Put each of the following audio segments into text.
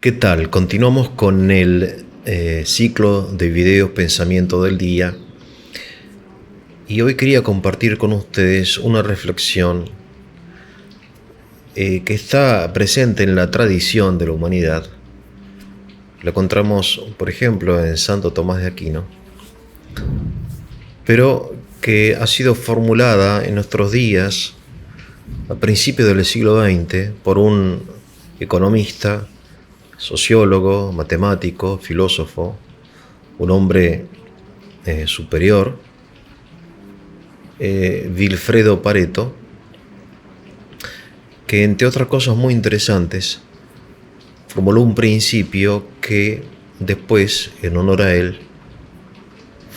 ¿Qué tal? Continuamos con el ciclo de videos Pensamiento del Día y hoy quería compartir con ustedes una reflexión que está presente en la tradición de la humanidad. La encontramos, por ejemplo, en Santo Tomás de Aquino, pero que ha sido formulada en nuestros días a principios del siglo XX por un economista, sociólogo, matemático, filósofo, un hombre superior, Vilfredo Pareto, que entre otras cosas muy interesantes formuló un principio que después, en honor a él,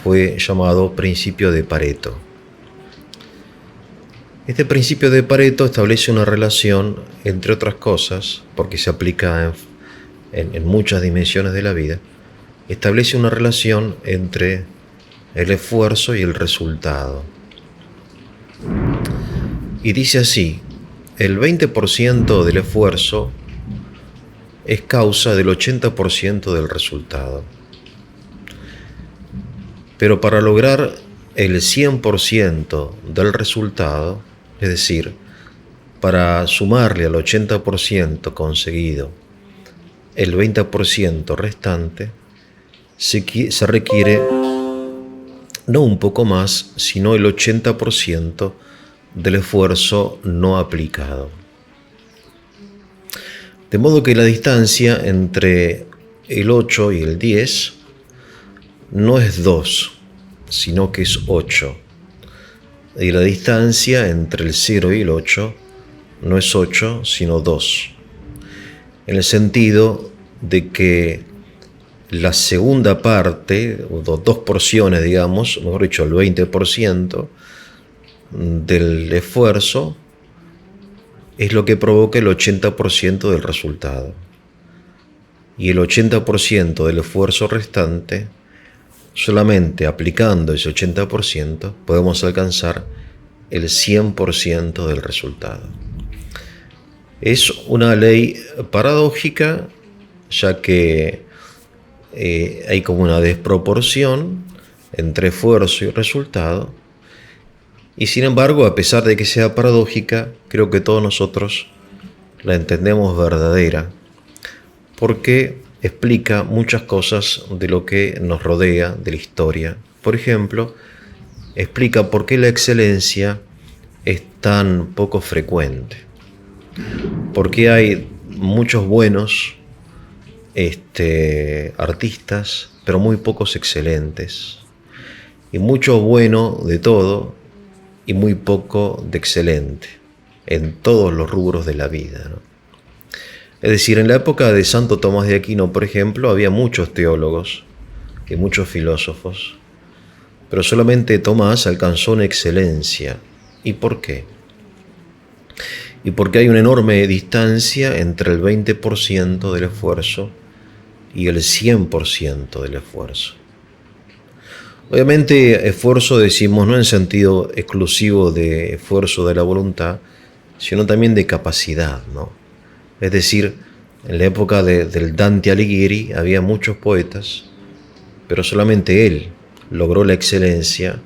fue llamado principio de Pareto. Este principio de Pareto establece una relación, entre otras cosas, porque se aplica en muchas dimensiones de la vida, establece una relación entre el esfuerzo y el resultado. Y dice así: el 20% del esfuerzo es causa del 80% del resultado. Pero para lograr el 100% del resultado, es decir, para sumarle al 80% conseguido el 20% restante, se requiere no un poco más, sino el 80% del esfuerzo no aplicado. De modo que la distancia entre el 8 y el 10 no es 2, sino que es 8. Y la distancia entre el 0 y el 8 no es 8, sino 2. En el sentido de que la segunda parte, o dos porciones, digamos, mejor dicho, el 20% del esfuerzo es lo que provoca el 80% del resultado. Y el 80% del esfuerzo restante, solamente aplicando ese 80%, podemos alcanzar el 100% del resultado. Es una ley paradójica, ya que hay como una desproporción entre esfuerzo y resultado, y sin embargo, a pesar de que sea paradójica, creo que todos nosotros la entendemos verdadera, porque explica muchas cosas de lo que nos rodea, de la historia. Por ejemplo, explica por qué la excelencia es tan poco frecuente. Porque hay muchos buenos artistas, pero muy pocos excelentes. Y mucho bueno de todo y muy poco de excelente en todos los rubros de la vida, ¿no? Es decir, en la época de Santo Tomás de Aquino, por ejemplo, había muchos teólogos y muchos filósofos, pero solamente Tomás alcanzó una excelencia. ¿Y por qué? Y porque hay una enorme distancia entre el 20% del esfuerzo y el 100% del esfuerzo. Obviamente, esfuerzo decimos no en sentido exclusivo de esfuerzo de la voluntad, sino también de capacidad, ¿no? Es decir, en la época del Dante Alighieri había muchos poetas, pero solamente él logró la excelencia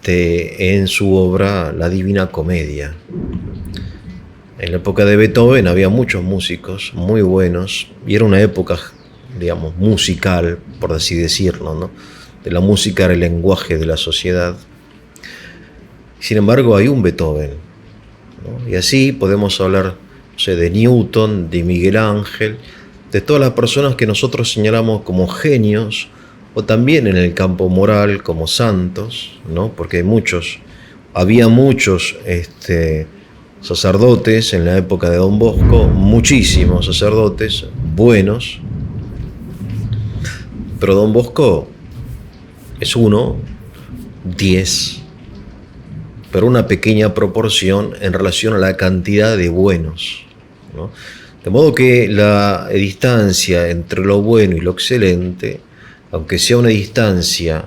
en su obra La Divina Comedia. En la época de Beethoven había muchos músicos muy buenos, y era una época, digamos, musical, por así decirlo, ¿no? De la música era el lenguaje de la sociedad. Sin embargo, hay un Beethoven, ¿no? Y así podemos hablar, no sé, de Newton, de Miguel Ángel, de todas las personas que nosotros señalamos como genios, o también en el campo moral como santos, ¿no? Porque había muchos sacerdotes en la época de Don Bosco, muchísimos sacerdotes buenos, pero Don Bosco es 10, pero una pequeña proporción en relación a la cantidad de buenos, ¿no? De modo que la distancia entre lo bueno y lo excelente, aunque sea una distancia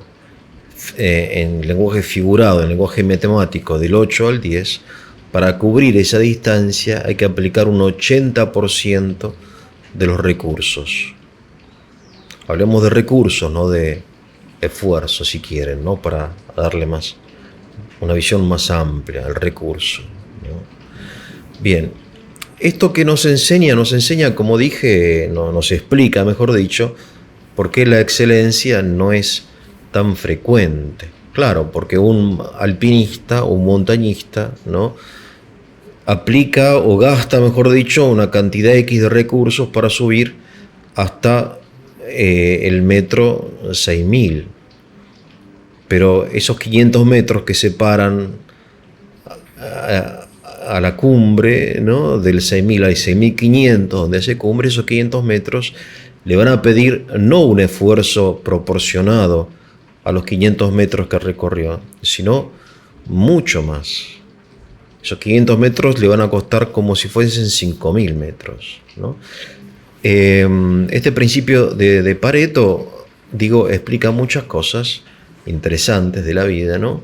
en lenguaje figurado, en lenguaje matemático, del 8 al 10, para cubrir esa distancia hay que aplicar un 80% de los recursos. Hablemos de recursos, no de esfuerzo, si quieren, ¿no? Para darle más, una visión más amplia al recurso, ¿no? Bien, esto que nos enseña, como dije, nos explica, mejor dicho, por qué la excelencia no es tan frecuente. Claro, porque un alpinista o un montañista, ¿no?, aplica o gasta, mejor dicho, una cantidad X de recursos para subir hasta el metro 6000. Pero esos 500 metros que separan a la cumbre, ¿no?, del 6000 al 6500, donde hace cumbre, esos 500 metros le van a pedir no un esfuerzo proporcionado a los 500 metros que recorrió, sino mucho más. Esos 500 metros le van a costar como si fuesen 5000 metros, ¿no? Este principio de Pareto, digo, explica muchas cosas interesantes de la vida, ¿no?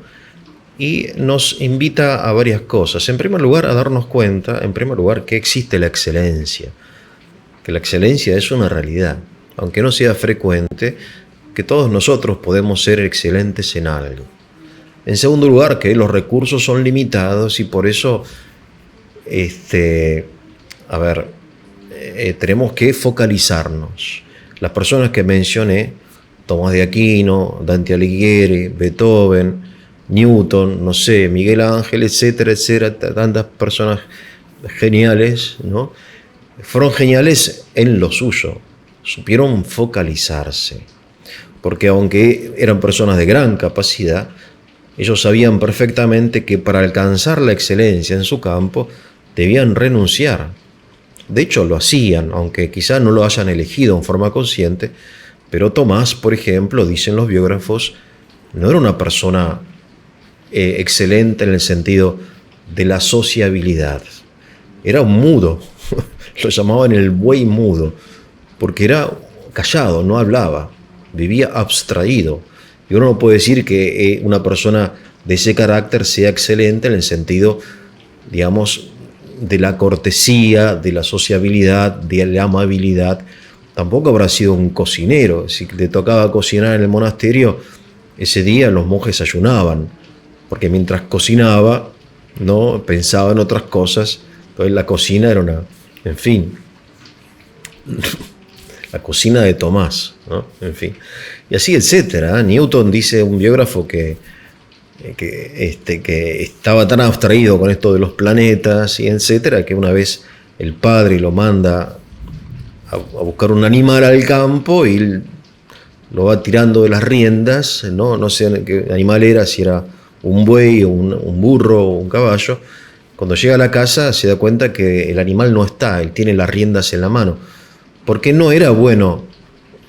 Y nos invita a varias cosas. En primer lugar, a darnos cuenta, que existe la excelencia. Que la excelencia es una realidad, aunque no sea frecuente, que todos nosotros podemos ser excelentes en algo. En segundo lugar, que los recursos son limitados y por eso tenemos que focalizarnos. Las personas que mencioné, Tomás de Aquino, Dante Alighieri, Beethoven, Newton, no sé, Miguel Ángel, etcétera, etcétera, tantas personas geniales, ¿no?, fueron geniales en lo suyo, supieron focalizarse, porque aunque eran personas de gran capacidad, ellos sabían perfectamente que para alcanzar la excelencia en su campo debían renunciar. De hecho, lo hacían, aunque quizá no lo hayan elegido en forma consciente, pero Tomás, por ejemplo, dicen los biógrafos, no era una persona excelente en el sentido de la sociabilidad. Era un mudo, lo llamaban el buey mudo, porque era callado, no hablaba, vivía abstraído. Y uno no puede decir que una persona de ese carácter sea excelente en el sentido, digamos, de la cortesía, de la sociabilidad, de la amabilidad. Tampoco habrá sido un cocinero. Si le tocaba cocinar en el monasterio, ese día los monjes ayunaban, porque mientras cocinaba, ¿no?, pensaba en otras cosas. Entonces la cocina era en fin, la cocina de Tomás, ¿no? En fin. Y así, etcétera. Newton, dice un biógrafo, que estaba tan abstraído con esto de los planetas y etcétera, que una vez el padre lo manda a buscar un animal al campo y lo va tirando de las riendas, no sé qué animal era, si era un buey o un burro o un caballo. Cuando llega a la casa se da cuenta que el animal no está, él tiene las riendas en la mano, porque no era bueno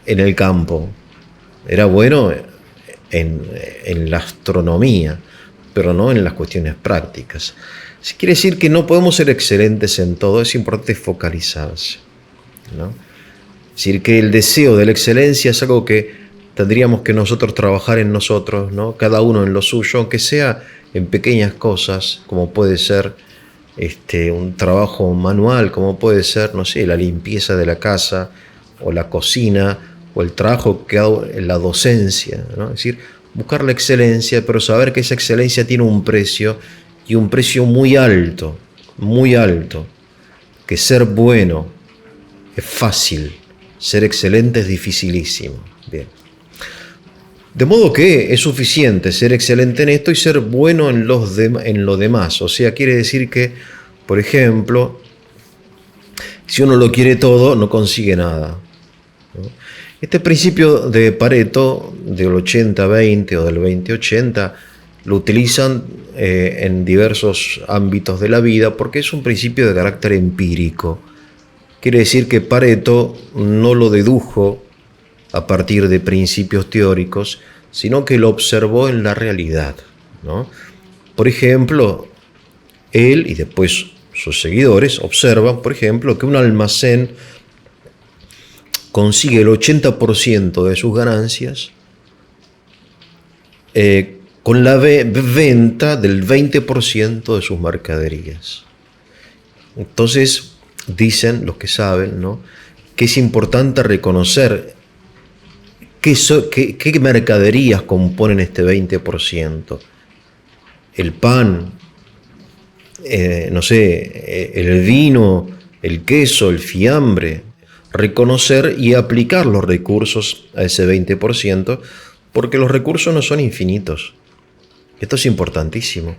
en el campo, era bueno en la astronomía, pero no en las cuestiones prácticas. Quiere decir que no podemos ser excelentes en todo, es importante focalizarse, ¿no? Es decir, que el deseo de la excelencia es algo que tendríamos que nosotros trabajar en nosotros, ¿no?, cada uno en lo suyo, aunque sea en pequeñas cosas, como puede ser un trabajo manual, como puede ser, no sé, la limpieza de la casa o la cocina o el trabajo que hago en la docencia, ¿no? Es decir, buscar la excelencia, pero saber que esa excelencia tiene un precio, y un precio muy alto, que ser bueno es fácil, ser excelente es dificilísimo. Bien. De modo que es suficiente ser excelente en esto y ser bueno en lo demás. O sea, quiere decir que, por ejemplo, si uno lo quiere todo, no consigue nada, ¿no? Este principio de Pareto, del 80-20 o del 20-80, lo utilizan en diversos ámbitos de la vida porque es un principio de carácter empírico. Quiere decir que Pareto no lo dedujo a partir de principios teóricos, sino que lo observó en la realidad, ¿no? Por ejemplo, él y después sus seguidores observan, por ejemplo, que un almacén consigue el 80% de sus ganancias con la venta del 20% de sus mercaderías. Entonces, dicen los que saben, ¿no?, que es importante reconocer qué mercaderías componen este 20%. El pan, no sé, el vino, el queso, el fiambre. Reconocer y aplicar los recursos a ese 20%, porque los recursos no son infinitos. Esto es importantísimo.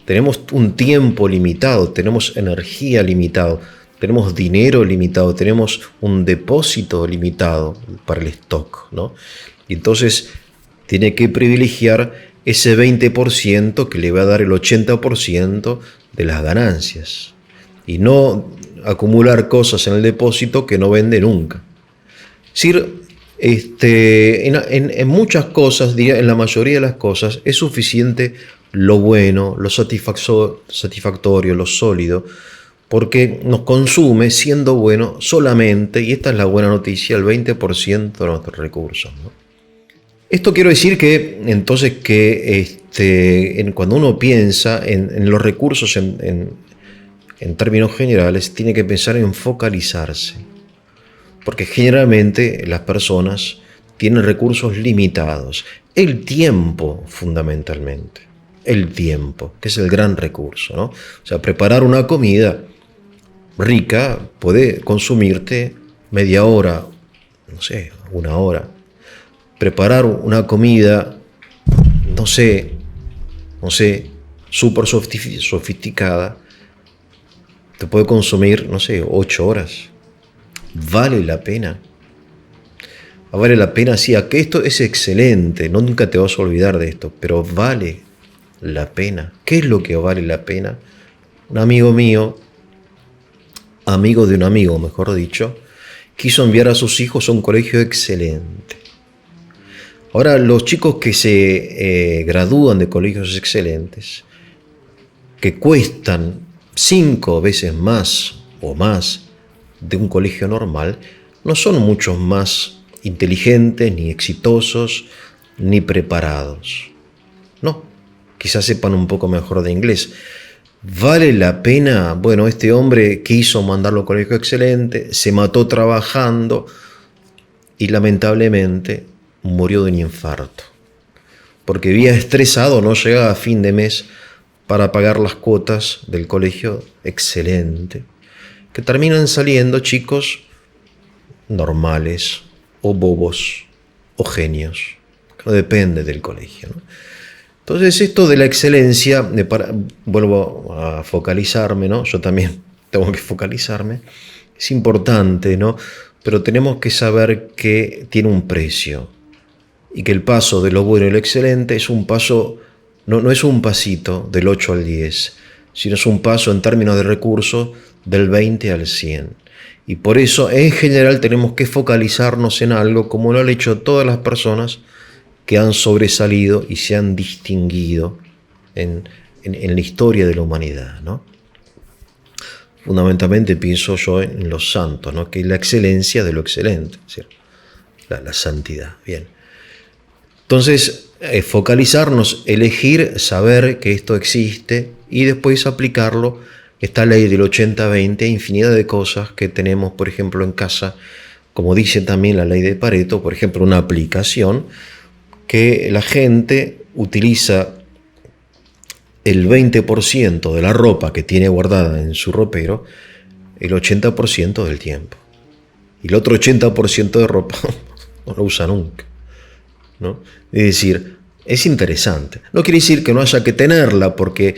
Tenemos un tiempo limitado, tenemos energía limitada, tenemos dinero limitado, tenemos un depósito limitado para el stock, ¿no? Y entonces tiene que privilegiar ese 20% que le va a dar el 80% de las ganancias. Y no acumular cosas en el depósito que no vende nunca. Es decir, en muchas cosas, en la mayoría de las cosas, es suficiente lo bueno, lo satisfactorio, lo sólido, porque nos consume, siendo bueno, solamente, y esta es la buena noticia, el 20% de nuestros recursos, ¿no? Esto quiero decir que, entonces, que cuando uno piensa en los recursos en términos generales, tiene que pensar en focalizarse, porque generalmente las personas tienen recursos limitados. El tiempo, fundamentalmente. El tiempo, que es el gran recurso, ¿no? O sea, preparar una comida rica puede consumirte media hora, no sé, una hora. Preparar una comida, no sé, súper sofisticada, te puede consumir, no sé, 8 horas. Vale la pena. Vale la pena, sí, que esto es excelente, nunca te vas a olvidar de esto, pero vale la pena. ¿Qué es lo que vale la pena? Un amigo mío, amigo de un amigo, mejor dicho, quiso enviar a sus hijos a un colegio excelente. Ahora, los chicos que se gradúan de colegios excelentes, que cuestan 5 veces más o más de un colegio normal, no son muchos más inteligentes, ni exitosos, ni preparados. No, quizás sepan un poco mejor de inglés. ¿Vale la pena? Bueno, este hombre quiso mandarlo a colegio excelente, se mató trabajando y lamentablemente murió de un infarto, porque había estresado, no llegaba a fin de mes para pagar las cuotas del colegio excelente, que terminan saliendo chicos normales o bobos o genios, que no depende del colegio, ¿no? Entonces esto de la excelencia, vuelvo a focalizarme, ¿no? Yo también tengo que focalizarme, es importante, ¿no? Pero tenemos que saber que tiene un precio y que el paso de lo bueno y lo excelente es un paso, no es un pasito del 8 al 10, sino es un paso en términos de recursos del 20 al 100. Y por eso, en general, tenemos que focalizarnos en algo, como lo han hecho todas las personas que han sobresalido y se han distinguido en la historia de la humanidad, ¿no? Fundamentalmente pienso yo en los santos, ¿no? Que es la excelencia de lo excelente, ¿cierto? La santidad. Bien. Entonces, focalizarnos, elegir, saber que esto existe y después aplicarlo, esta ley del 80-20, a infinidad de cosas que tenemos, por ejemplo, en casa, como dice también la ley de Pareto, por ejemplo, una aplicación que la gente utiliza el 20% de la ropa que tiene guardada en su ropero el 80% del tiempo. Y el otro 80% de ropa no lo usa nunca, ¿no? Es decir, es interesante. No quiere decir que no haya que tenerla, porque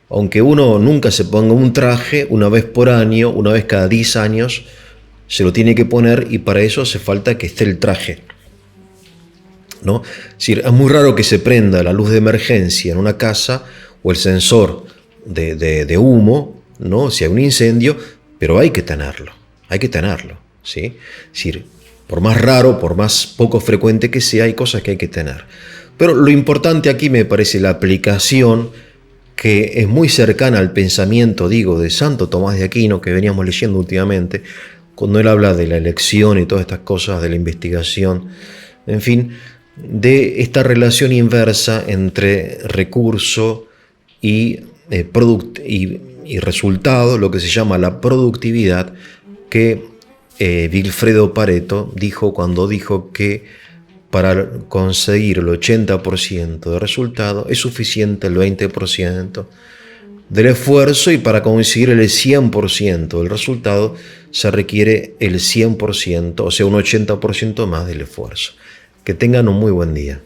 aunque uno nunca se ponga un traje, una vez por año, una vez cada 10 años, se lo tiene que poner y para eso hace falta que esté el traje, ¿no? Es decir, es muy raro que se prenda la luz de emergencia en una casa o el sensor de humo, ¿no? Si hay un incendio, pero hay que tenerlo, ¿sí? Es decir, por más raro, por más poco frecuente que sea, hay cosas que hay que tener. Pero lo importante aquí me parece la aplicación, que es muy cercana al pensamiento, de Santo Tomás de Aquino, que veníamos leyendo últimamente, cuando él habla de la elección y todas estas cosas, de la investigación, en fin, de esta relación inversa entre recurso y resultado, lo que se llama la productividad, que Vilfredo Pareto dijo cuando dijo que para conseguir el 80% de resultado es suficiente el 20% del esfuerzo, y para conseguir el 100% del resultado se requiere el 100%, o sea, un 80% más del esfuerzo. Que tengan un muy buen día.